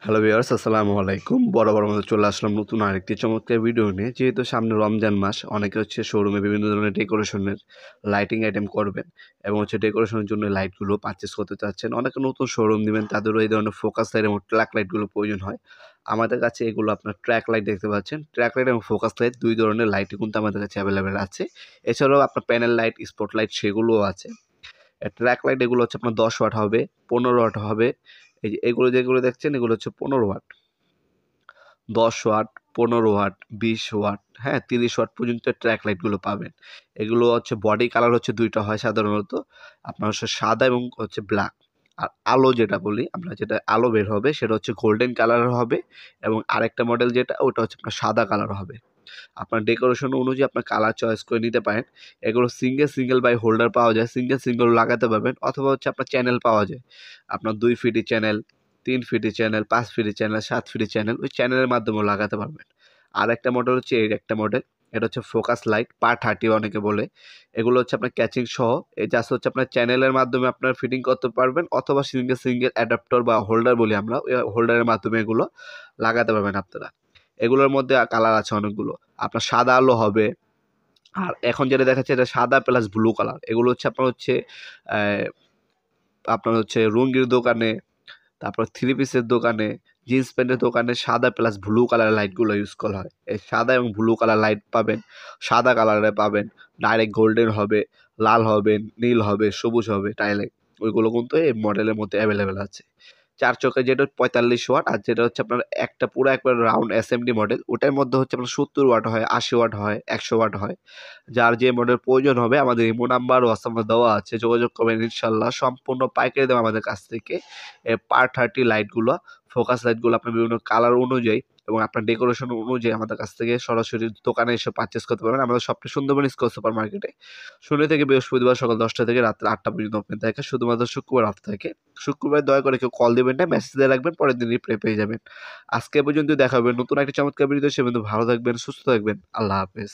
Hello viewers, আসসালামু আলাইকুম। বরাবর মতো চলে আসলাম নতুন আরেকটি চমৎকার ভিডিও নিয়ে। যেহেতু সামনে রমজান মাস, অনেকে শোরুমে বিভিন্ন ধরনের ডেকোরেশনের লাইটিং আইটেম করবেন এবং ডেকোরেশনের জন্য লাইটগুলো পারচেজ করতে চাচ্ছেন। অনেকে নতুন শোরুম দিবেন, তাদেরও এই ধরনের ফোকাস লাইট এবং ট্র্যাক লাইটগুলো প্রয়োজন হয়। আমাদের কাছে এগুলো আপনার ট্র্যাক লাইট দেখতে পাচ্ছেন। ট্র্যাক লাইট এবং ফোকাস লাইট ২ ধরনের লাইটই কিন্তু আমাদের কাছে অ্যাভেলেবেল আছে। এছাড়াও আপনার প্যানেল লাইট, স্পট লাইট সেগুলোও আছে। ট্র্যাক লাইট এগুলো আপনার ১০ ওয়াট হবে, ১৫ ওয়াট হবে। এই যে এগুলো যেগুলো দেখছেন এগুলো ১৫ ওয়াট, ১০ ওয়াট, ১৫ ওয়াট, ২০ ওয়াট, হ্যাঁ? ৩০ ওয়াট পর্যন্ত ট্র্যাক লাইটগুলো পাবেন। এগুলো বডি কালার ২টা হয় সাধারণত। আপনার সাদা এবং ব্ল্যাক। আর আলো যেটা বলি, আমরা যেটা আলো বের হবে সেটা গোল্ডেন কালারের হবে এবং আরেকটা মডেল যেটা ওটা আপনার সাদা কালার হবে। আপনার ডেকোরেশন অনুযায়ী আপনার কালার চয়েস করে নিতে পারেন। এগুলো সিঙ্গেল বাই হোল্ডার পাওয়া যায়। সিঙ্গেল লাগাতে পারবেন অথবা আপনার চ্যানেল পাওয়া যায়। আপনার ২ ফিটি চ্যানেল, ৩ ফিটি চ্যানেল, ৫ ফিটি চ্যানেল, ৭ ফিটি চ্যানেল ওই চ্যানেলের মাধ্যমেও লাগাতে পারবেন। আরেকটা মডেল এই একটা মডেল। এটা ফোকাস লাইট পা 30 অনেকে বলে। এগুলো আপনার ক্যাচিং সহ। এই জাস্ট আপনার চ্যানেলের মাধ্যমে আপনার ফিটিং করতে পারবেন অথবা সিঙ্গেল অ্যাডাপ্টার বা হোল্ডার বলি আমরা। ওই হোল্ডারের মাধ্যমে এগুলো লাগাতে পারবেন আপনারা। এগুলোর মধ্যে কালার আছে অনেকগুলো। আপনার সাদা আলো হবে। আর এখন যেটা দেখাচ্ছে এটা সাদা প্লাস ব্লু কালার। এগুলো অ্যা আপনার রুঙ্গির দোকানে, তারপর থ্রি পিসের দোকানে, জিন্স প্যান্টের দোকানে সাদা প্লাস ব্লু কালারের লাইটগুলো ইউজ করা হয়। এই সাদা এবং ব্লু কালার লাইট পাবেন, সাদা কালারের পাবেন, ডাইরেক্ট গোল্ডেন হবে, লাল হবে, নীল হবে, সবুজ হবে ডাইরেক্ট। ওইগুলো কিন্তু এই মডেলের মধ্যে অ্যাভেলেবেল আছে। ৪ চোখের যেটা ৪৫ ওয়াট আর যেটা আপনার একটা পুরা একবার রাউন্ড এসএমডি মডেল ওটার মধ্যে আপনার ৭০ ওয়াট হয়, ৮০ ওয়াট হয়, ১০০ ওয়াট হয়। যার যে মডেল প্রয়োজন হবে আমাদের ইমো নাম্বার, হোয়াটসঅ্যাপ নাম্বার দেওয়া আছে। যোগাযোগ করবেন ইনশাআল্লাহ। সম্পূর্ণ পাইকারি দামে আমাদের কাছ থেকে পার 30 লাইটগুলো, ফোকাস লাইটগুলো আপনার বিভিন্ন কালার অনুযায়ী এবং আপনার ডেকোরেশন অনুযায়ী আমাদের কাছ থেকে সরাসরি দোকানে এসে পারচেজ করতে পারবেন। আমাদের শপটা সুন্দরবন স্কয়ার সুপার মার্কেটে। শনি থেকে বৃহস্পতিবার সকাল ১০টা থেকে রাত্রে ৮টা পর্যন্ত ওপেন থাকে। শুধুমাত্র শুক্রবার অফ থাকে। শুক্রবার দয়া করে কেউ কল দিবেন না, মেসেজ দিয়ে রাখবেন, পরের দিন রিপ্লাই পেয়ে যাবেন। আজকে পর্যন্ত দেখা হবে নতুন একটা চমৎকার ভিডিওতে। সে পর্যন্ত ভালো থাকবেন, সুস্থ থাকবেন। আল্লাহ হাফেজ।